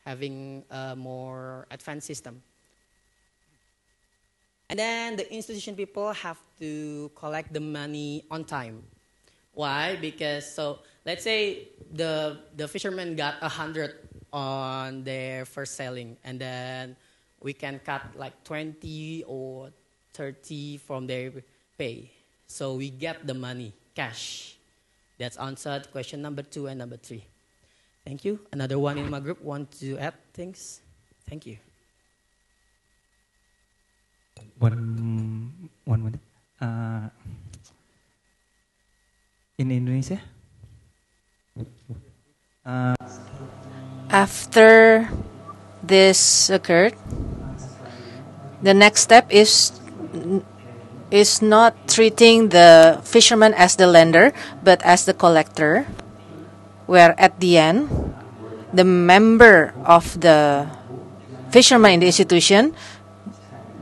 having a more advanced system. And then the institution people have to collect the money on time. Why? Because so let's say the fishermen got 100 on their first selling, and then we can cut like 20 or 30 from their pay. So we get the money, cash. That's answered question number 2 and number 3. Thank you. Another one in my group want to add things? Thank you. One minute. In Indonesia? After this occurred, the next step is not treating the fisherman as the lender, but as the collector, where at the end, the member of the fisherman in the institution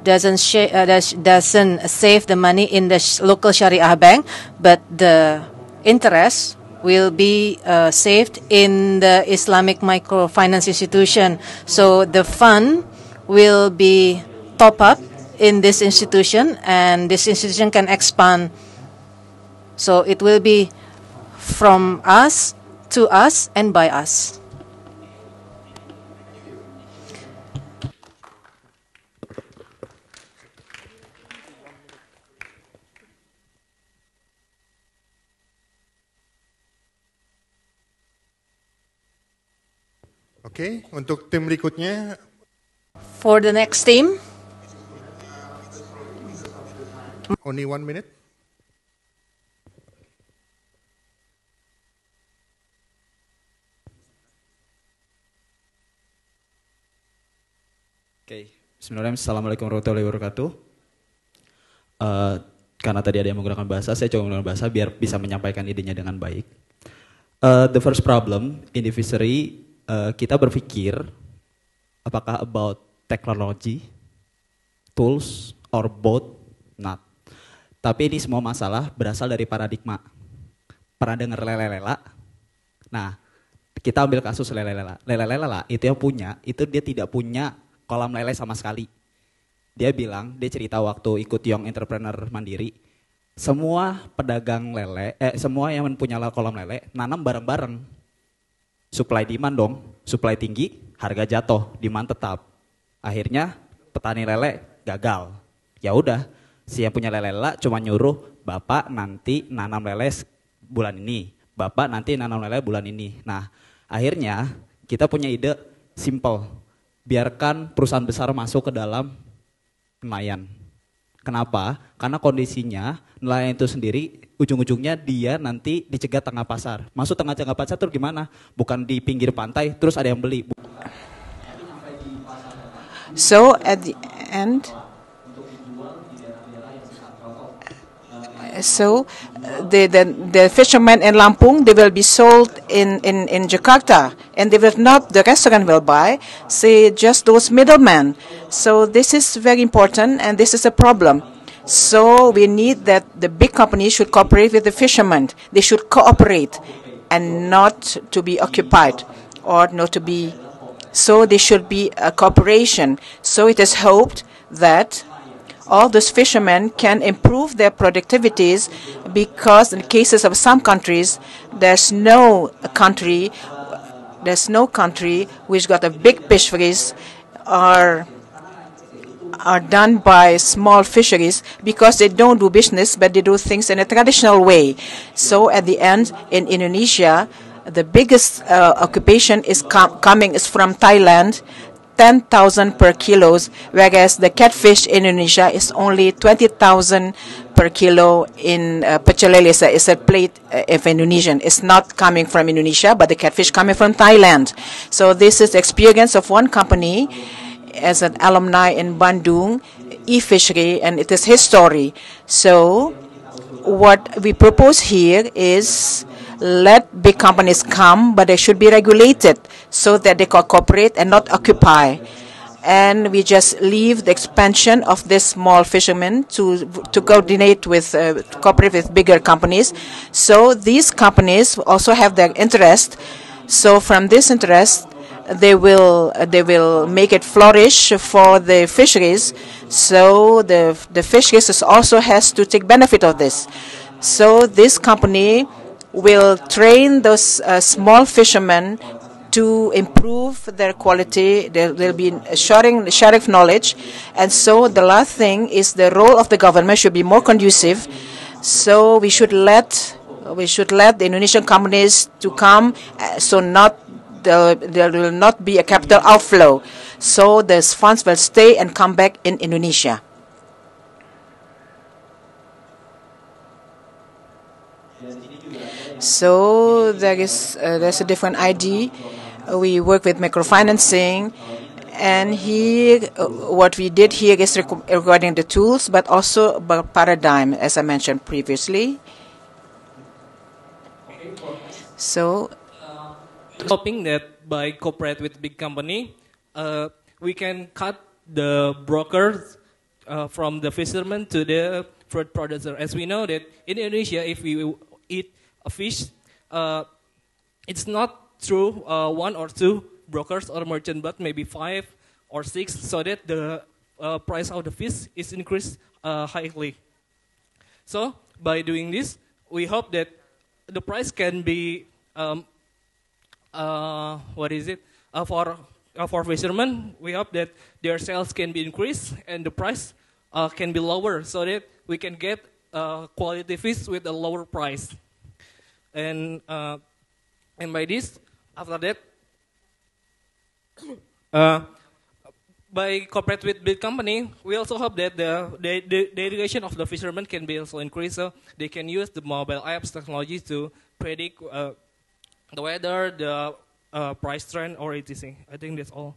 doesn't save the money in the local Sharia bank, but the interest will be saved in the Islamic microfinance institution. So the fund will be top up in this institution, and this institution can expand. So it will be from us, to us, and by us. Oke, untuk tim berikutnya. For the next team. Only 1 minute. Oke, Bismillahirrahmanirrahim. Assalamualaikum warahmatullahi wabarakatuh. Karena tadi ada yang menggunakan bahasa, saya coba menggunakan bahasa biar bisa menyampaikan idenya dengan baik. The first problem in the fishery, kita berpikir apakah about technology, tools, or both, not. Tapi ini semua masalah berasal dari paradigma. Pernah dengar lele-lela? Nah, kita ambil kasus lele-lela. Lele-lela itu yang punya, itu dia tidak punya kolam lele sama sekali. Dia bilang, dia cerita waktu ikut Young Entrepreneur Mandiri, semua pedagang lele, semua yang punya kolam lele, nanam bareng-bareng. Supply demand dong, supply tinggi, harga jatuh, demand tetap. Akhirnya petani lele gagal. Ya udah, si yang punya lele cuma nyuruh, Bapak nanti nanam lele bulan ini, Bapak nanti nanam lele bulan ini. Nah, akhirnya kita punya ide simple. Biarkan perusahaan besar masuk ke dalam nelayan. Kenapa? Karena kondisinya nelayan itu sendiri ujung-ujungnya dia nanti dicegat tengah pasar. Masuk tengah pasar terus gimana? Bukan di pinggir pantai terus ada yang beli. So at the end, the fishermen in Lampung, they will be sold in Jakarta, and they will not, the restaurant will buy, say just those middlemen. So this is very important, and this is a problem. So we need that the big companies should cooperate with the fishermen. They should cooperate and not to be occupied or not to be, so there should be a cooperation. So it is hoped that all those fishermen can improve their productivities, because in cases of some countries, there's no country which got a big fisheries are done by small fisheries, because they don't do business, but they do things in a traditional way. So at the end, in Indonesia, the biggest occupation is coming from Thailand, 10,000 per kilos, whereas the catfish in Indonesia is only 20,000 per kilo in pecel lele. It's a plate of Indonesian. It's not coming from Indonesia, but the catfish coming from Thailand. So this is the experience of one company as an alumni in Bandung, e-fishery, and it is his story. So what we propose here is let big companies come, but they should be regulated so that they can cooperate and not occupy. And we just leave the expansion of this small fishermen to coordinate with, cooperate with bigger companies. So these companies also have their interest. So from this interest, they will make it flourish for the fisheries. So the fisheries also has to take benefit of this. So this company will train those small fishermen to improve their quality. There will be sharing of knowledge. And so the last thing is the role of the government should be more conducive. So we should let the Indonesian companies to come, so there will not be a capital outflow. So these funds will stay and come back in Indonesia. So there's a different ID. We work with microfinancing, and here what we did here is regarding the tools, but also about paradigm, as I mentioned previously. So hoping that by cooperate with big company, we can cut the brokers from the fishermen to the fruit producer. As we know that in Indonesia, if we eat a fish, it's not through one or two brokers or merchant, but maybe 5 or 6, so that the price of the fish is increased highly. So by doing this, we hope that the price can be for fishermen. We hope that their sales can be increased and the price can be lower, so that we can get quality fish with a lower price. And by this, after that, by cooperate with big company, we also hope that the education of the fishermen can be also increased, so they can use the mobile apps technology to predict the weather, the price trend, or etc. I think that's all.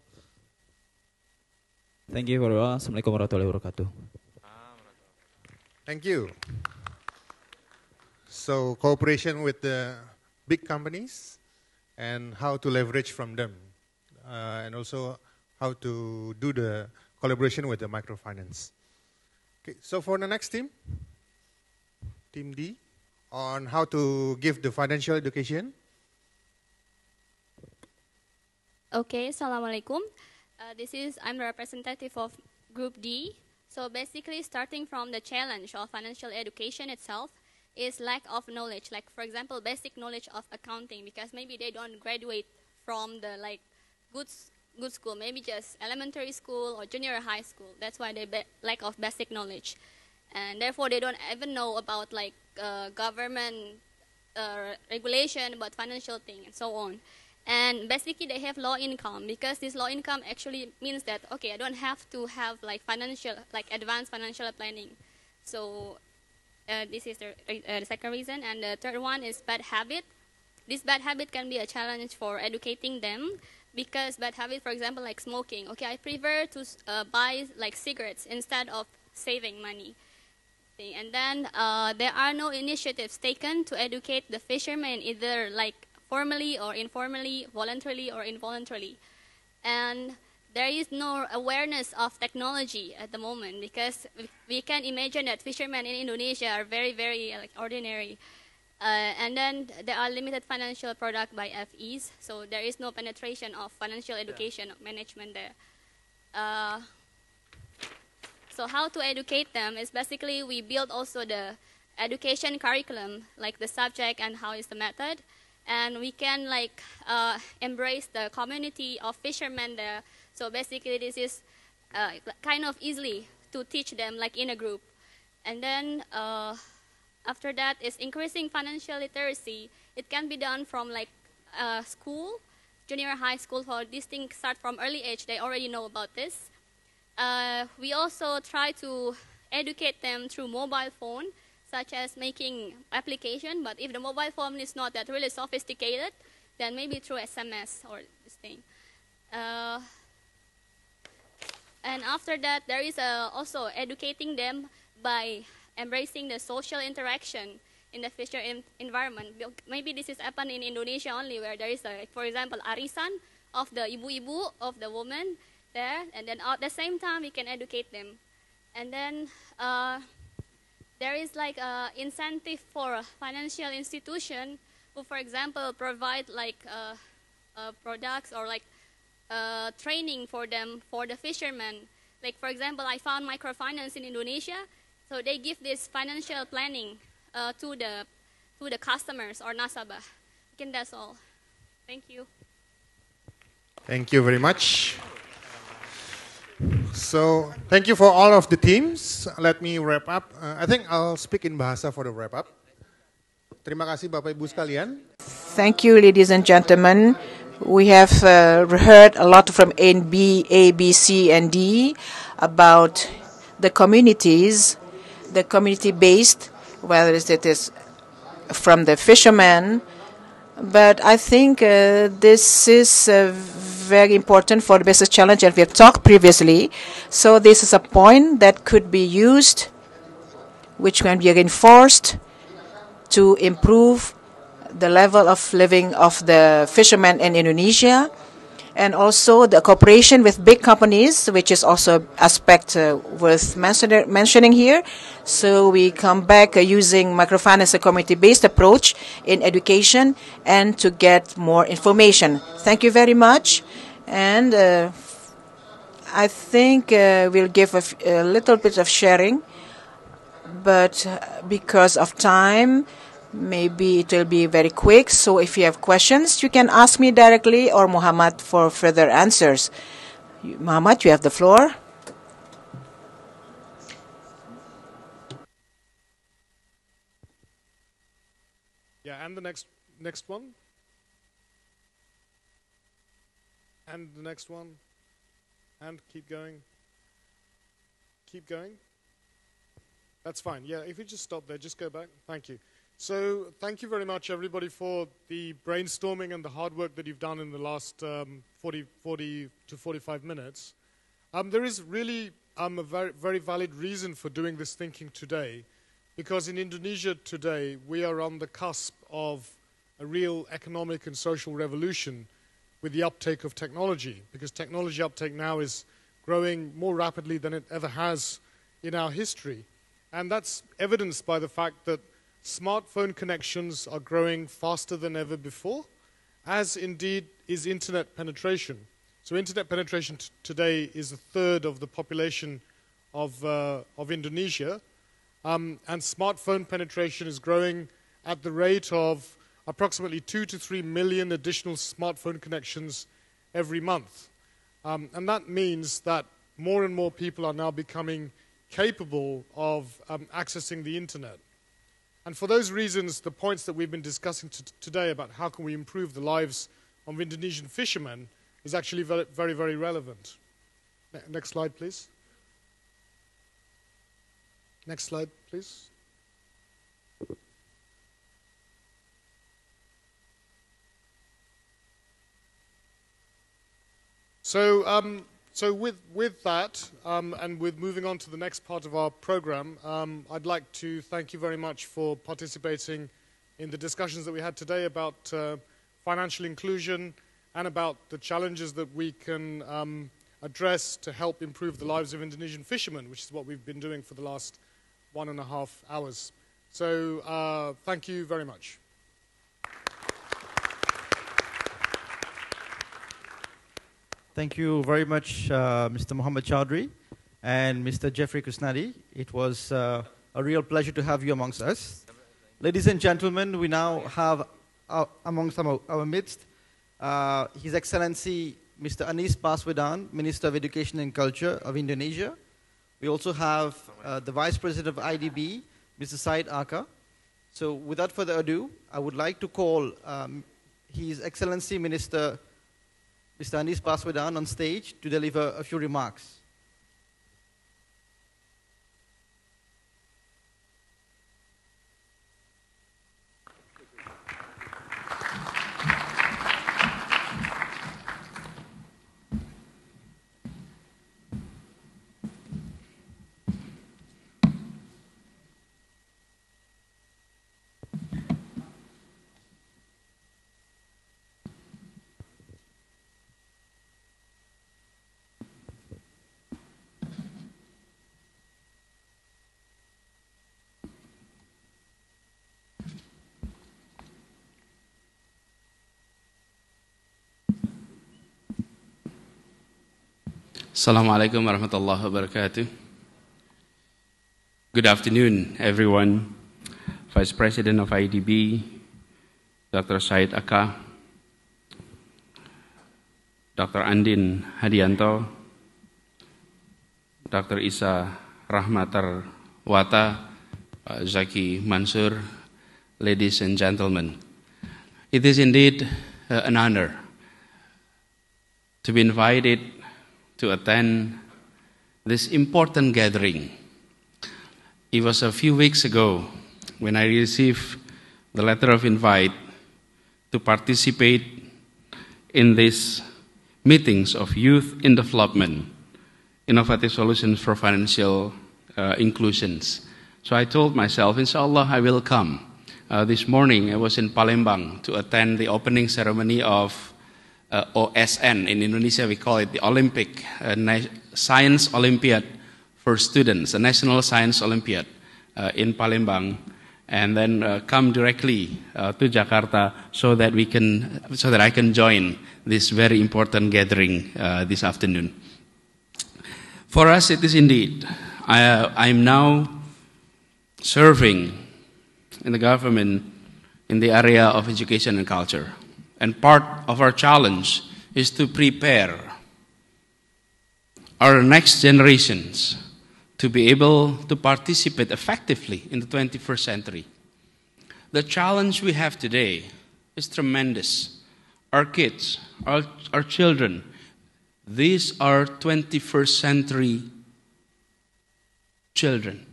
Thank you very much. Assalamualaikum warahmatullahi wabarakatuh. Thank you. So cooperation with the big companies and how to leverage from them, and also how to do the collaboration with the microfinance. Okay, so for the next team, Team D, on how to give the financial education. Okay, Assalamualaikum. I'm the representative of Group D. So basically, starting from the challenge of financial education itself is lack of knowledge. Like, for example, basic knowledge of accounting, because maybe they don't graduate from the good school, maybe just elementary school or junior high school. That's why they lack of basic knowledge, and therefore they don't even know about government regulation about financial thing and so on. And basically they have low income, because this low income actually means that, okay, I don't have to have advanced financial planning. So this is the second reason. And the third one is bad habit. This bad habit can be a challenge for educating them, because bad habit, for example, like smoking. Okay, I prefer to buy cigarettes instead of saving money. And then there are no initiatives taken to educate the fishermen, either formally or informally, voluntarily or involuntarily. And there is no awareness of technology at the moment, because we can imagine that fishermen in Indonesia are very, very ordinary. And then there are limited financial product by FEs, so there is no penetration of financial education management there. So how to educate them is basically we build also the education curriculum, like the subject and how is the method. And we can embrace the community of fishermen there. So basically this is kind of easily to teach them in a group. And then after that is increasing financial literacy. It can be done from school, junior high school. For these things start from early age, they already know about this. We also try to educate them through mobile phone, such as making application, but if the mobile phone is not that really sophisticated, then maybe through SMS or this thing. And after that, there is also educating them by embracing the social interaction in the fisher environment. Maybe this is happen in Indonesia only, where there is, for example, arisan of the ibu-ibu, of the woman there, and then at the same time, we can educate them. And then there is incentive for a financial institution who, for example, provide products or training for them, for the fishermen. Like, for example, I found microfinance in Indonesia, so they give this financial planning to the customers or nasabah. I think that's all. Thank you. Thank you very much. So, thank you for all of the teams. Let me wrap up. I think I'll speak in Bahasa for the wrap up. Terima kasih Bapak Ibu sekalian. Thank you, ladies and gentlemen. We have heard a lot from A, B, C, and D about the communities, the community-based, whether it is from the fishermen. But I think this is very important for the business challenge, and we have talked previously. So this is a point that could be used, which can be reinforced to improve the level of living of the fishermen in Indonesia, and also the cooperation with big companies, which is also an aspect worth mentioning here. So we come back using microfinance, a community-based approach in education, and to get more information. Thank you very much. And I think we'll give a little bit of sharing, but because of time, maybe it will be very quick. So if you have questions, you can ask me directly or Muhammad for further answers. Muhammad, you have the floor. Yeah, and the next one. And the next one. And keep going. Keep going. That's fine. Yeah, if you just stop there, just go back. Thank you. So thank you very much, everybody, for the brainstorming and the hard work that you've done in the last 40 to 45 minutes. There is really a very, very valid reason for doing this thinking today, because in Indonesia today, we are on the cusp of a real economic and social revolution with the uptake of technology, because technology uptake now is growing more rapidly than it ever has in our history. And that's evidenced by the fact that smartphone connections are growing faster than ever before, as indeed is internet penetration. So internet penetration today is a third of the population of Indonesia, and smartphone penetration is growing at the rate of approximately 2 to 3 million additional smartphone connections every month. And that means that more and more people are now becoming capable of accessing the internet. And for those reasons, the points that we've been discussing today about how can we improve the lives of Indonesian fishermen is actually very, very, very relevant. Next slide, please. Next slide, please. So with that, and with moving on to the next part of our program, I'd like to thank you very much for participating in the discussions that we had today about financial inclusion and about the challenges that we can address to help improve the lives of Indonesian fishermen, which is what we've been doing for the last 1.5 hours. So thank you very much. Thank you very much, Mr. Muhammad Chowdhury and Mr. Jeffrey Kusnadi. It was a real pleasure to have you amongst us. Ladies and gentlemen, we now have amongst our midst His Excellency Mr. Anies Baswedan, Minister of Education and Culture of Indonesia. We also have the Vice President of IDB, Mr. Said Aka. So without further ado, I would like to call His Excellency Minister Mr. Anies Baswedan on stage to deliver a few remarks. Assalamualaikum warahmatullahi wabarakatuh. Good afternoon, everyone. Vice President of IDB, Dr. Said Aka, Dr. Andin Hadianto, Dr. Isa Rahmatar Wata, Zaki Mansur, ladies and gentlemen. It is indeed an honor to be invited to attend this important gathering. It was a few weeks ago when I received the letter of invite to participate in these meetings of youth in development, innovative solutions for financial inclusions. So I told myself, inshallah, I will come. This morning I was in Palembang to attend the opening ceremony of OSN. In Indonesia we call it the Olympic Science Olympiad for students, a National Science Olympiad in Palembang, and then come directly to Jakarta so that I can join this very important gathering this afternoon. For us, it is indeed. I am now serving in the government in the area of education and culture. And part of our challenge is to prepare our next generations to be able to participate effectively in the 21st century. The challenge we have today is tremendous. Our kids, our children, these are 21st century children.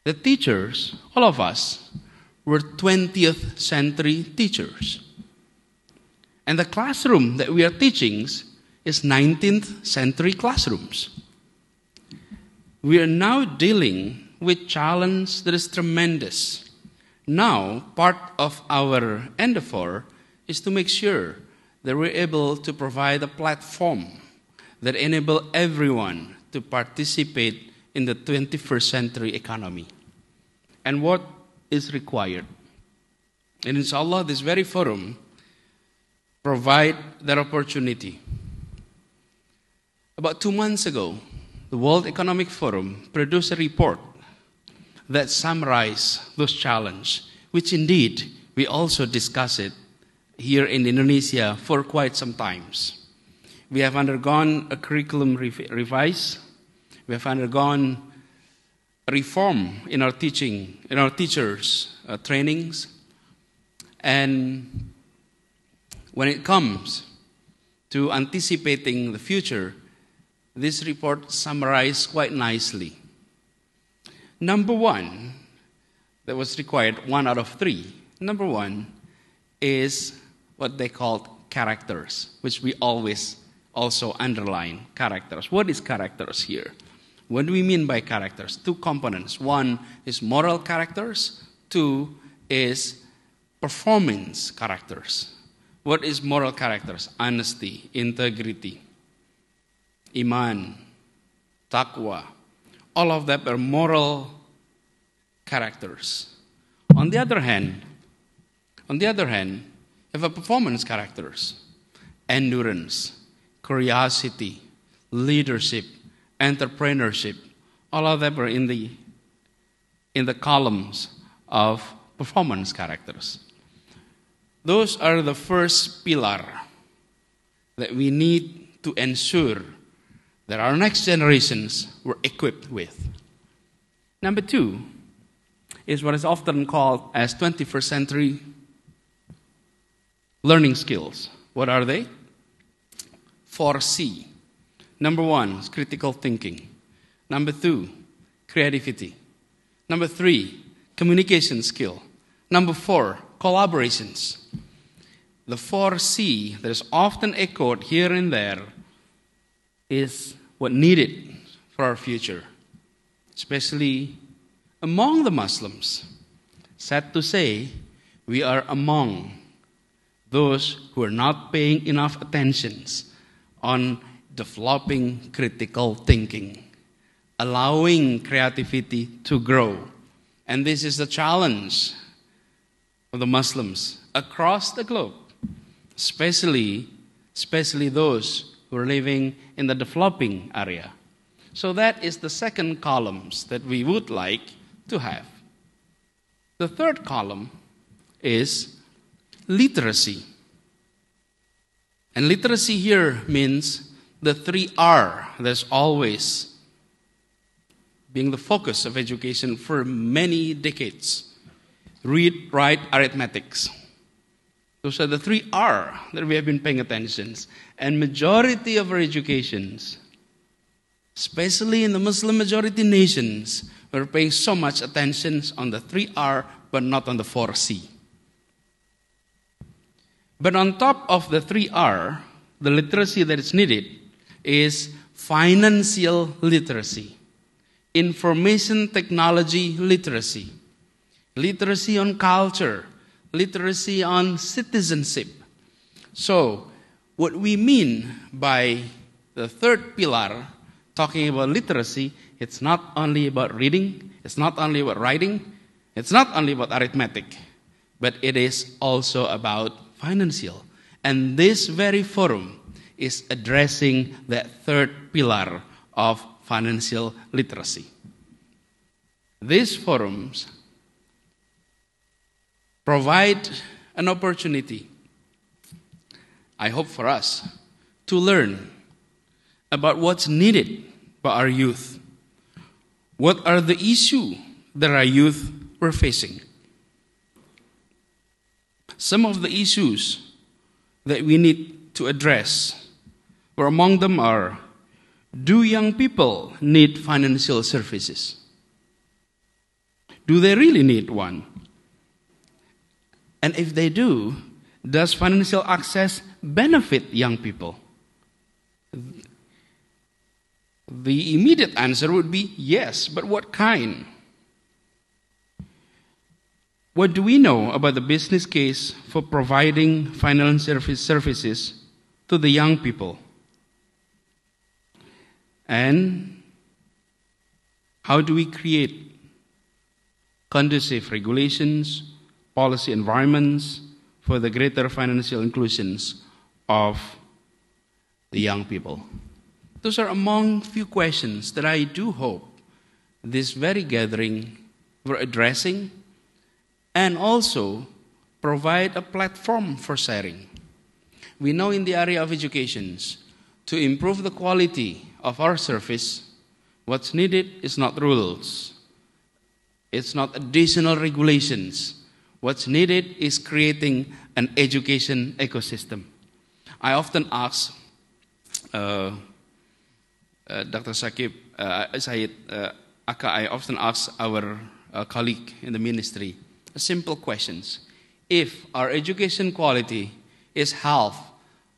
The teachers, all of us, were 20th century teachers. And the classroom that we are teaching is 19th century classrooms. We are now dealing with challenge that is tremendous. Now, part of our endeavor is to make sure that we're able to provide a platform that enable everyone to participate in the 21st century economy. And what is required? And inshallah, this very forum provide that opportunity. About 2 months ago, the World Economic Forum produced a report that summarized those challenges, which indeed we also discuss it here in Indonesia for quite some times. We have undergone a curriculum revise. We have undergone reform in our teaching, in our teachers' trainings. And when it comes to anticipating the future, this report summarized quite nicely. Number one, that was required, 1 out of 3. Number one is what they called characters, which we always also underline, characters. What is characters here? What do we mean by characters? 2 components. 1 is moral characters. 2 is performance characters. What is moral characters? Honesty, integrity, iman, taqwa. All of that are moral characters. On the other hand, you have a performance characters, endurance, curiosity, leadership, entrepreneurship. All of them are in the columns of performance characters. Those are the first pillar that we need to ensure that our next generations were equipped with. Number 2 is what is often called as 21st century learning skills. What are they? 4C. Number 1 is critical thinking. Number 2, creativity. Number 3, communication skill. Number 4, collaborations. The 4C that is often echoed here and there is what needed for our future, especially among the Muslims. Sad to say, we are among those who are not paying enough attention on developing critical thinking, allowing creativity to grow. And this is the challenge of the Muslims across the globe, especially those who are living in the developing area. So that is the second columns that we would like to have. The third column is literacy. And literacy here means the 3R that's always being the focus of education for many decades. Read, write, arithmetics. Those are the 3R that we have been paying attention. And majority of our educations, especially in the Muslim majority nations, we're paying so much attention on the 3R but not on the 4C. But on top of the 3R, the literacy that is needed is financial literacy, information technology literacy, literacy on culture, literacy on citizenship. So, what we mean by the third pillar, talking about literacy, it's not only about reading, it's not only about writing, it's not only about arithmetic, but it is also about financial. And this very forum is addressing that third pillar of financial literacy. These forums provide an opportunity, I hope for us, to learn about what's needed by our youth. What are the issues that our youth were facing? Some of the issues that we need to address, or among them are, do young people need financial services? Do they really need one? And if they do, does financial access benefit young people? The immediate answer would be yes, but what kind? What do we know about the business case for providing financial services to the young people? And how do we create conducive regulations, policy environments for the greater financial inclusions of the young people? Those are among few questions that I do hope this very gathering we're addressing, and also provide a platform for sharing. We know in the area of education, to improve the quality of our service, what's needed is not rules. It's not additional regulations. What's needed is creating an education ecosystem. I often ask Dr. Syed, I often ask our colleague in the ministry simple questions. If our education quality is half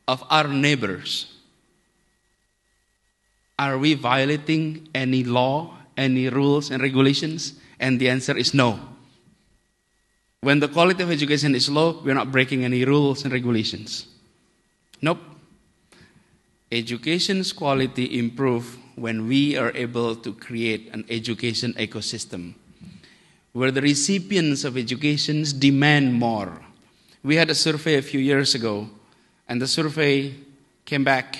of our neighbors, are we violating any law, any rules and regulations? And the answer is no. When the quality of education is low, we're not breaking any rules and regulations. Nope. Education's quality improves when we are able to create an education ecosystem where the recipients of education demand more. We had a survey a few years ago, and the survey came back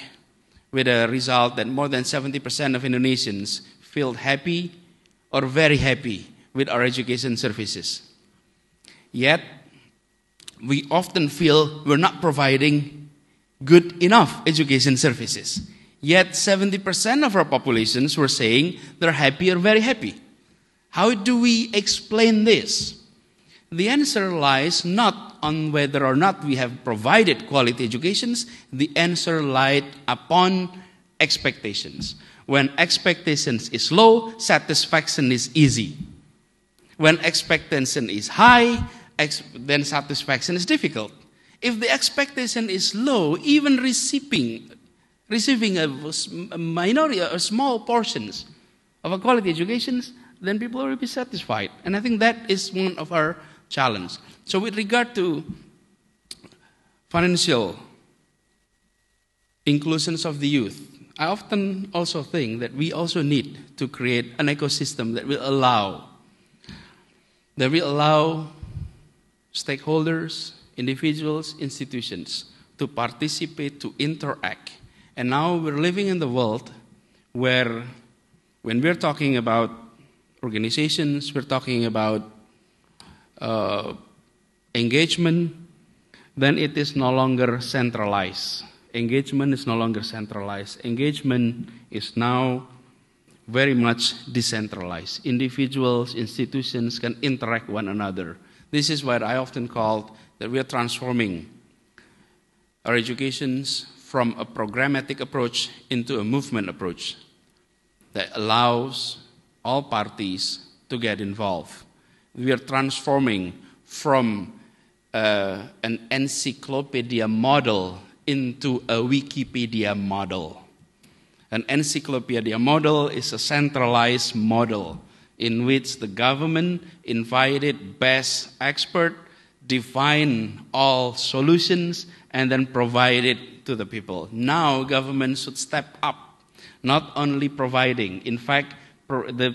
with a result that more than 70% of Indonesians feel happy or very happy with our education services. Yet, we often feel we're not providing good enough education services. Yet, 70% of our populations were saying they're happy or very happy. How do we explain this? The answer lies not on whether or not we have provided quality educations. The answer lies upon expectations. When expectations is low, satisfaction is easy. When expectation is high, then satisfaction is difficult. If the expectation is low, even receiving a minority or small portions of a quality education, then people will be satisfied. And I think that is one of our challenges. So with regard to financial inclusions of the youth, I often also think that we also need to create an ecosystem that will allow stakeholders, individuals, institutions to participate, to interact, And now we're living in the world where when we're talking about organizations, we're talking about engagement, then it is no longer centralized. Engagement is no longer centralized. Engagement is now very much decentralized. Individuals, institutions can interact one another. This is what I often call that we are transforming our educations from a programmatic approach into a movement approach that allows all parties to get involved. We are transforming from an encyclopedia model into a Wikipedia model. An encyclopedia model is a centralized model in which the government invited best expert, define all solutions, and then provide it to the people. Now government should step up, not only providing. In fact, the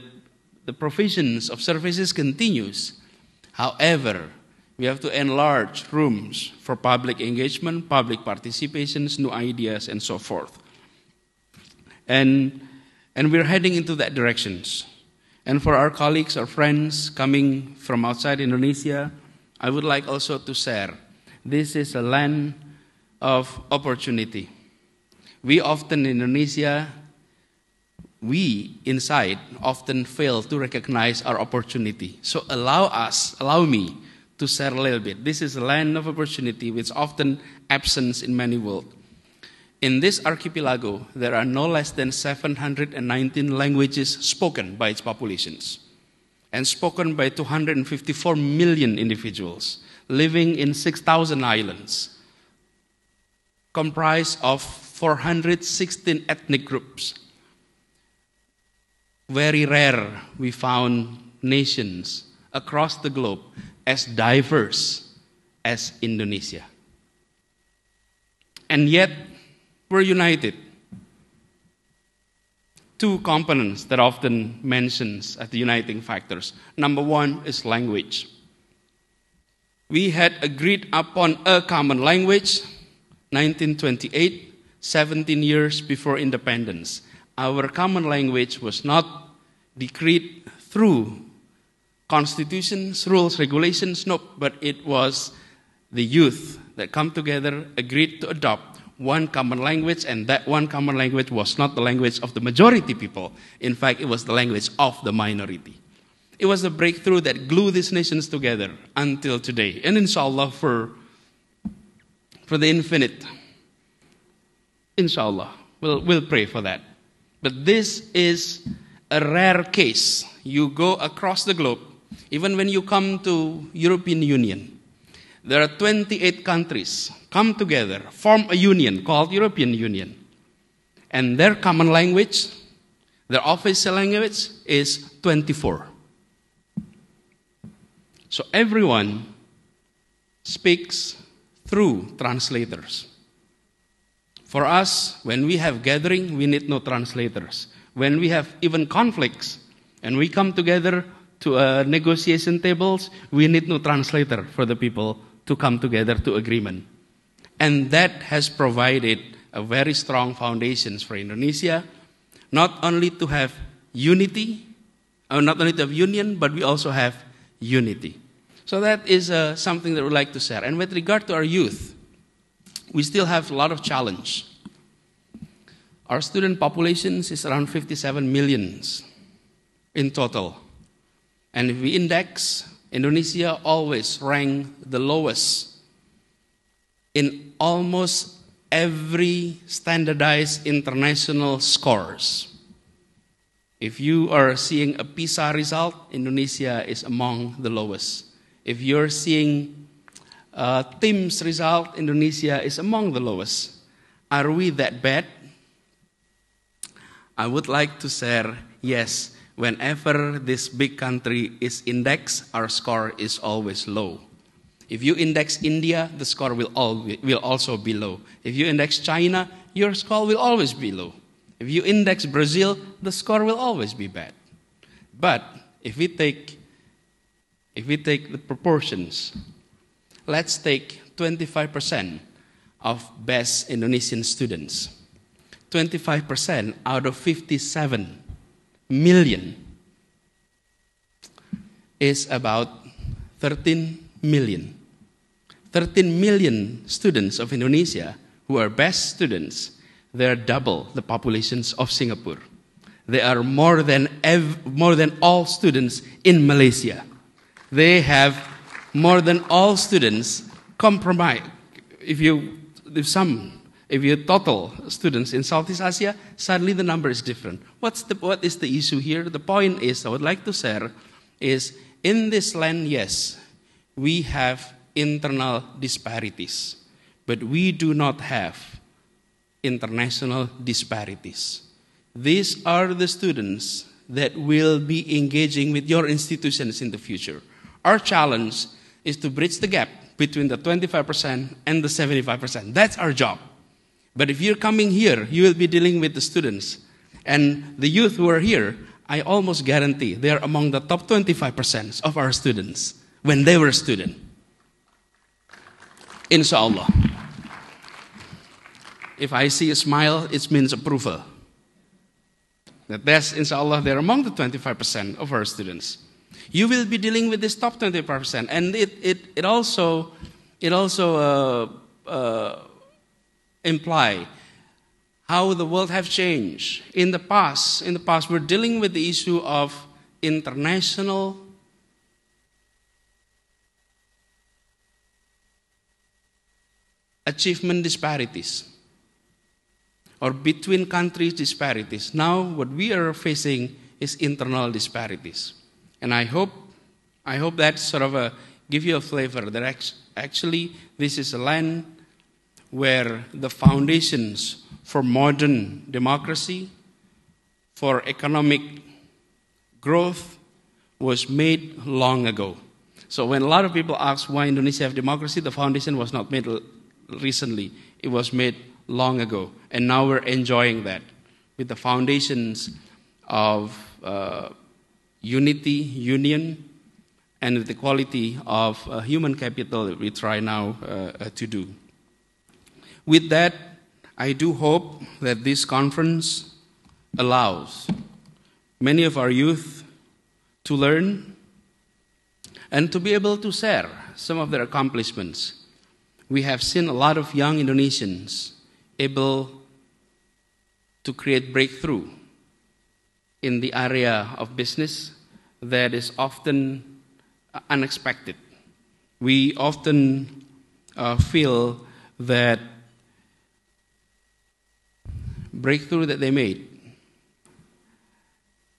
provisions of services continues. However, we have to enlarge rooms for public engagement, public participations, new ideas, and so forth. And we're heading into that directions. And for our colleagues, our friends coming from outside Indonesia, I would like also to share, this is a land of opportunity. We often in Indonesia, we inside often fail to recognize our opportunity. So allow me to share a little bit. This is a land of opportunity which often absent in many worlds. In this archipelago, there are no less than 719 languages spoken by its populations and spoken by 254 million individuals living in 6,000 islands, comprised of 416 ethnic groups. Very rare we found nations across the globe as diverse as Indonesia. And yet, we're united. Two components that often mentions as the uniting factors. Number one is language. We had agreed upon a common language, 1928, 17 years before independence. Our common language was not decreed through constitutions, rules, regulations, no, but it was the youth that come together, agreed to adopt one common language, and that one common language was not the language of the majority people. In fact, it was the language of the minority. It was a breakthrough that glued these nations together until today. And inshallah, for the infinite, inshallah, we'll pray for that. But this is a rare case. You go across the globe, even when you come to European Union, there are 28 countries come together, form a union called European Union. And their common language, their official language is 24. So everyone speaks through translators. For us, when we have gathering, we need no translators. When we have even conflicts and we come together to negotiation tables, we need no translator for the people to come together to agreement. And that has provided a very strong foundations for Indonesia, not only to have unity, or not only to have union, but we also have unity. So that is something that we'd like to share. And with regard to our youth, we still have a lot of challenge. Our student populations is around 57 million in total. And if we index, Indonesia always ranked the lowest in almost every standardized international scores. If you are seeing a PISA result, Indonesia is among the lowest. If you're seeing TIMSS result, Indonesia is among the lowest. Are we that bad? I would like to share, yes, whenever this big country is indexed, our score is always low. If you index India, the score will also be low. If you index China, your score will always be low. If you index Brazil, the score will always be bad. But if we take the proportions, let's take 25% of best Indonesian students. 25% out of 57 million is about 13 million. 13 million students of Indonesia who are best students, they are double the populations of Singapore. They are more than all students in Malaysia. They have more than all students compromise. If you total students in Southeast Asia, suddenly the number is different. What is the issue here? The point is, I would like to share, is in this land, yes, we have internal disparities, but we do not have international disparities. These are the students that will be engaging with your institutions in the future. Our challenge is to bridge the gap between the 25% and the 75%. That's our job. But if you're coming here, you will be dealing with the students. And the youth who are here, I almost guarantee they are among the top 25% of our students when they were a student. Inshallah. If I see a smile, it means approval. That's, inshallah, they're among the 25% of our students. You will be dealing with this top 25%. And it also imply how the world have changed. In the past, we're dealing with the issue of international achievement disparities or between countries disparities. Now what we are facing is internal disparities. And I hope that sort of give you a flavor that actually this is a land where the foundations for modern democracy, for economic growth was made long ago. So when a lot of people ask why Indonesia have democracy, the foundation was not made recently. It was made long ago. And now we're enjoying that with the foundations of unity, union, and the quality of human capital that we try now to do. With that, I do hope that this conference allows many of our youth to learn and to be able to share some of their accomplishments. We have seen a lot of young Indonesians able to create breakthrough in the area of business that is often unexpected. We often feel that breakthrough that they made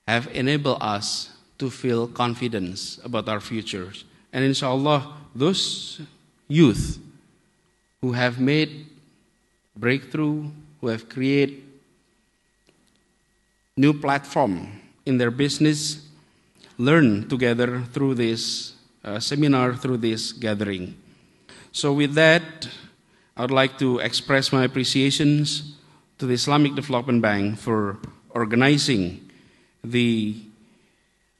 have enabled us to feel confidence about our futures. And inshallah, those youth who have made breakthrough, who have created new platform in their business, learn together through this seminar, through this gathering. So with that, I would like to express my appreciations to the Islamic Development Bank for organizing the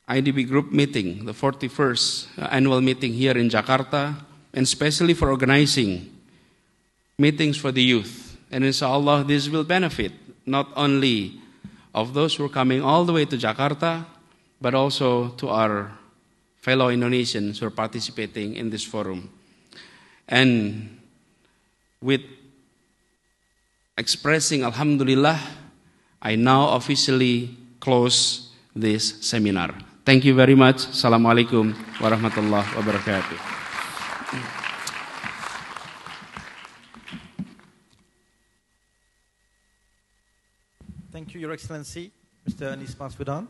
IDB group meeting, the 41st annual meeting here in Jakarta, and especially for organizing meetings for the youth. And inshallah, this will benefit not only of those who are coming all the way to Jakarta, but also to our fellow Indonesians who are participating in this forum. And with expressing Alhamdulillah, I now officially close this seminar. Thank you very much. Assalamualaikum warahmatullahi wabarakatuh. Thank you, Your Excellency, Mr. Anis Masvidan.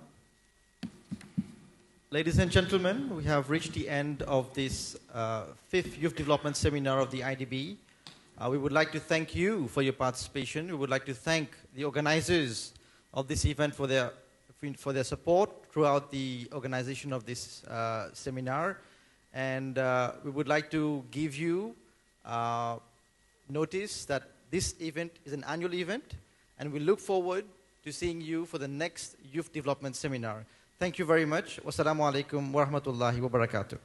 Ladies and gentlemen, we have reached the end of this 5th Youth Development Seminar of the IDB. We would like to thank you for your participation. We would like to thank the organizers of this event for their support throughout the organization of this seminar. And we would like to give you notice that this event is an annual event, and we look forward to seeing you for the next Youth Development Seminar. Thank you very much. Wassalamu alaikum warahmatullahi wabarakatuh.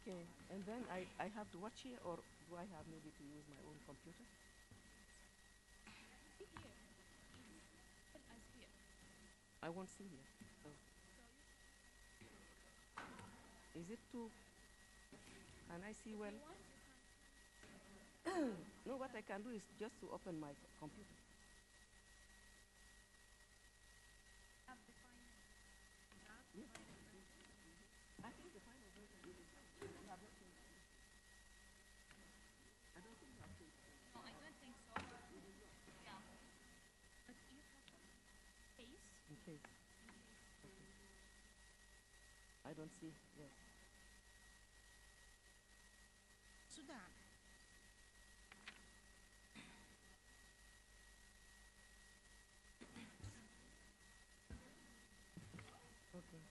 Okay, and then I have to watch here, or do I have maybe to use my own computer? I won't see here. So. Is it too? Can I see well? No, what I can do is just to open my computer. Yes. I think the final version is. You have not changed it. I don't think you have changed it. No, I don't think so. Yeah. But you have case. In case. Okay. I don't see. Yes. Sudan. Okay.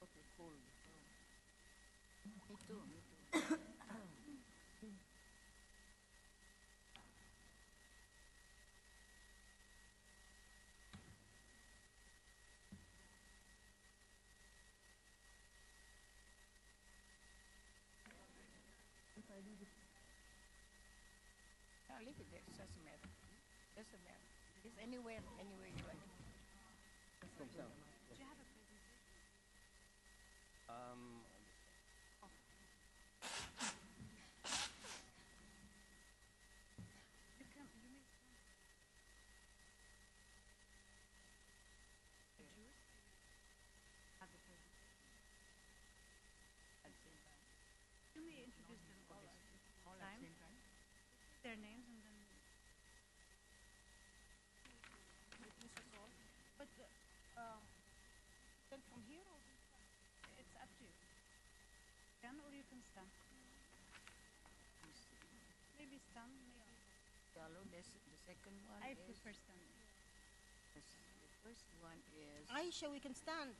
Okay, cool. Me too, me too. If I leave it. No, leave it there. It doesn't matter. Doesn't matter. It's anywhere you like. Do you have a You may introduce them all at the same time. Their names and then. But then from here or it's up to you. Stand or you can stand. Maybe stand, maybe. Follow this, the second one. I is, prefer standing. The first one is. Aisha, we can stand.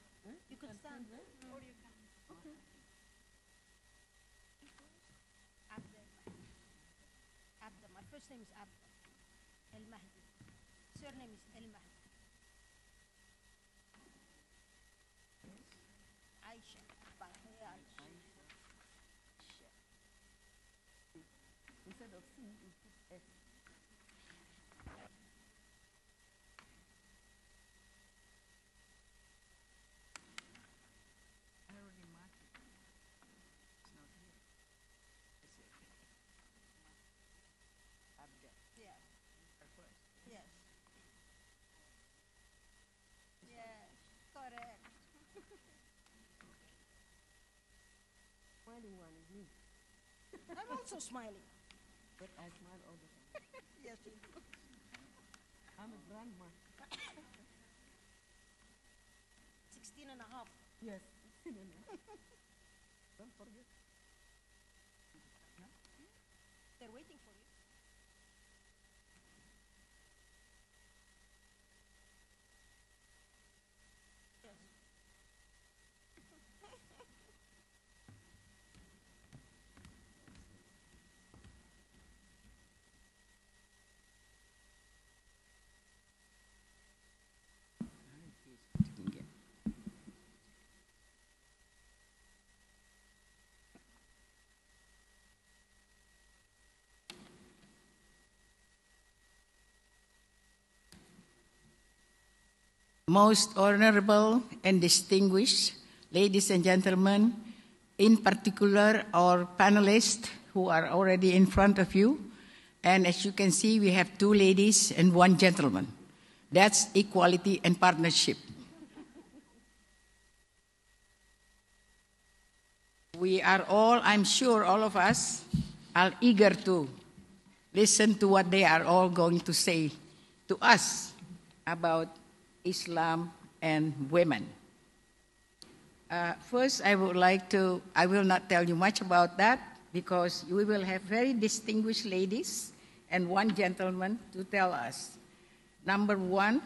You can stand. Or you can. Okay. Abda. Abda. My first name is Abda. El Mahdi. Surname is El Mahdi. Aisha. Bahia Aisha. Instead of C, you put S. I already marked it. It's not here. It's Abda. Yeah. First. Yes. Yes. Correct. Smiling one is me. I'm also smiling. But I smile all the time. Yes, you do. I'm a grandma. 16 and a half. Yes. Don't forget. They're waiting for you. Yes. Most honorable and distinguished ladies and gentlemen, in particular our panelists who are already in front of you. And as you can see, we have 2 ladies and 1 gentleman. That's equality and partnership. We are all, I'm sure all of us, are eager to listen to what they are all going to say to us about Islam and women. First, I will not tell you much about that because we will have very distinguished ladies and one gentleman to tell us. Number one,